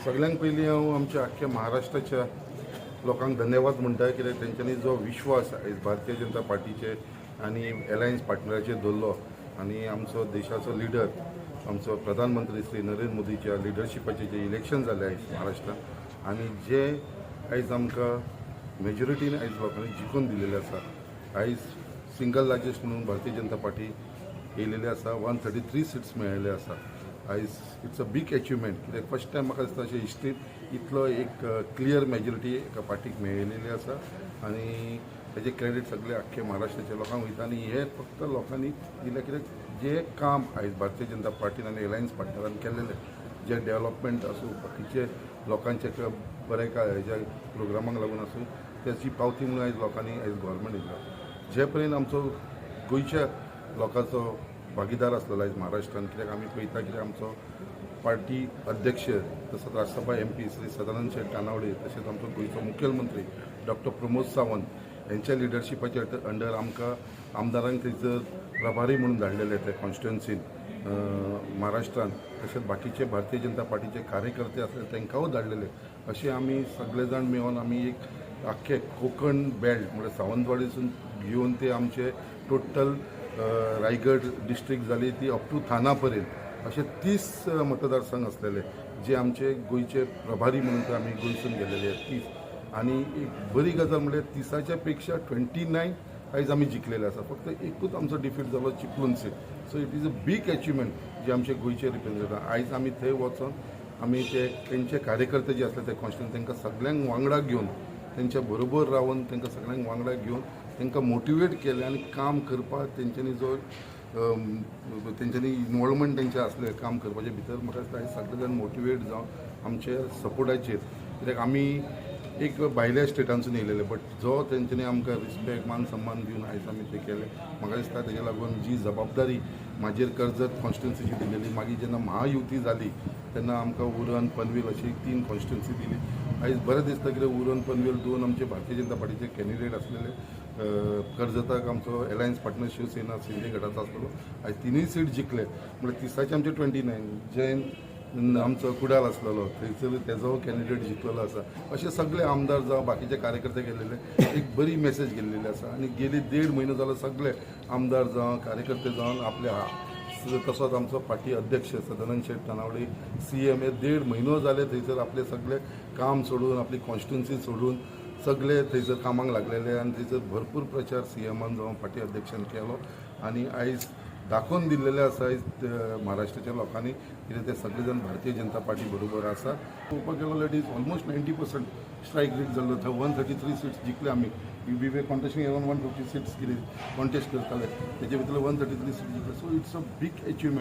सगळ्यांत पयलीं हांव आमच्या आख्ख्या महाराष्ट्राच्या लोकांक धन्यवाद म्हणटा, कित्याक तेंच्यांनी जो विश्वास आयज भारतीय जनता पार्टीचे आनी एलायन्स पार्टनराचेर दवरलो आनी आमचो देशाचो लिडर आमचो प्रधानमंत्री श्री नरेंद्र मोदीच्या लिडरशिपाचें जे इलेक्शन जालें आयज महाराष्ट्रांत आनी जे आयज आमकां मेजॉरिटीन आयज लोकांनी जिखून दिलेलें आसा। आयज सिंगल लार्जस्ट म्हणून भारतीय जनता पार्टी येयलेली आसा, 133 सीट्स मेळिल्ले आसा। आयज इट्स अ बीग अचिवमेंट, कित्याक फर्स्ट टायम म्हाका दिसता अशें हिस्ट्रीत इतलो एक क्लियर मेजॉरिटी एका पार्टीक मेळिल्ली आसा आनी तेजें क्रेडीट सगळे आख्खे महाराष्ट्राच्या लोकांक वयता आनी हे फक्त लोकांनी दिलें, कित्याक जे काम आयज भारतीय जनता पार्टीन आनी एलायन्स पार्टनरान केल्लें, जे डेव्हलपमेंट आसूं, बाकीचे लोकांचे बरेकाय हेज्या प्रोग्रामांक लागून आसूं, त्याची पावती म्हणून आयज लोकांनी आयज गोवोरमेंट दिला। जे पर्यंत आमचो गोंयच्या लोकांचो भागीदार आसलेलो आयज महाराष्ट्रांत, कित्याक आमी पळयता की आमचो पार्टी अध्यक्ष तसोच राज्यसभा MP श्री सदानंद शेट कानावडे, तशेंच आमचो गोंयचो मुखेलमंत्री डॉक्टर प्रमोद सावंत यांच्या लिडरशिपाच्या अंडर आमकां आमदारांक थंयसर प्रभारी म्हणून धाडलेले ते कॉन्स्टिट्युएन्सीन महाराष्ट्रांत, तशेंच बाकीचे भारतीय जनता पार्टीचे कार्यकर्ते आसले तांकांय धाडलेले। अशें आमी सगळे जाण मेळून आमी एक आख्खे कोकण बेल्ट म्हणजे सावंतवाडीसून घेवन ते आमचे टोटल रायगड डिस्ट्रिक्ट जाली ती अप टू थाना पर्यंत असे 30 मतदारसंघ असलेले, जे आमचे गोंयचे प्रभारी म्हणून आमी गोंयसून गेलेले 30। आणि एक बरी गजाल म्हणजे 30च्या पेक्षा 29 आयज आमी जिखलेले आसा, फक्त एकूच आमचो डिफीट जालो Chiplun seat. So it is a big achievement जे आमचे गोंयचे रिप्रेझेंटेटिव्ह आयज आमी थंय वचून आमी तेंचे कार्यकर्ते जे आसले ते कॉन्स्टिट्युएन्सी तांकां सगळ्यांक वांगडा घेवन तेंच्या बरोबर रावन तांकां सगळ्यांक वांगडा घेवन तांकां मोटिवेट केलें आनी काम करपाक तेंच्यांनी जो तेंच्यांनी इनवॉल्वमेंट तेंचें आसलें काम करपाचे भितर, म्हाका दिसता हे सगळे जाण मोटिवेट जावन आमचे सपोर्टाचेर, कित्याक आमी एक भायल्या स्टेटांसून येयलेले, बट जो तेंच्यांनी आमकां रिस्पेक्ट मान सन्मान दिवन आयज आमी तें केलें। म्हाका दिसता तेजे लागून जी जबाबदारी म्हाजेर कर्जत कॉन्स्टिट्युएन्सीची दिलेली, मागीर जेन्ना महायुती जाली तेन्ना आमकां उरण पनवेल अशी 3 कॉन्स्टिट्युएन्सी दिली। आयज बरें दिसता कित्याक उरण पनवेल 2 आमचे भारतीय जनता पार्टीचे कॅन्डिडेट आसलेले, कर्जताक आमचो एलायन्स पार्टनर शिवसेना शिंदे गटाचो आसलेलो, आयज 3 सीट जिखले। म्हणजे 30चे आमचे 29, जैन आमचो कुडाल आसलेलो थंयसर तेजो कॅन्डिडेट जिखलेलो आसा। अशे सगळे आमदार जावं बाकीचे कार्यकर्ते गेलेले, एक बरी मेसेज गेल्लेली आसा आनी गेली 1.5 म्हयनो जालो सगळे आमदार जावं कार्यकर्ते जावन आपल्या तसोच आमचो पार्टी अध्यक्ष सदानंद शेट कानावडे CM हे 1.5 म्हयनो जाले थंयसर आपले सगळे काम सोडून आपली कॉन्स्टिट्युएन्सी सोडून सगळे थंयसर कामाक लागलेले आनी थंयसर भरपूर प्रचार CMन जावं पार्टी अध्यक्षान केलो आनी आयज दाखोवन दिल्लेले आसा आयज महाराष्ट्राच्या लोकांनी, कित्याक ते सगळे जाण भारतीय जनता पार्टी बरोबर आसा। पळोवपाक गेलो it is almost 90% strike rate जाल्लो, थंय 133 सीट्स जिखले आमी। We were contesting around 150 seats कितें कॉन्टेस्ट करताले, तेजे भितर 133 सीट्स जिखले। So it's a big achievement.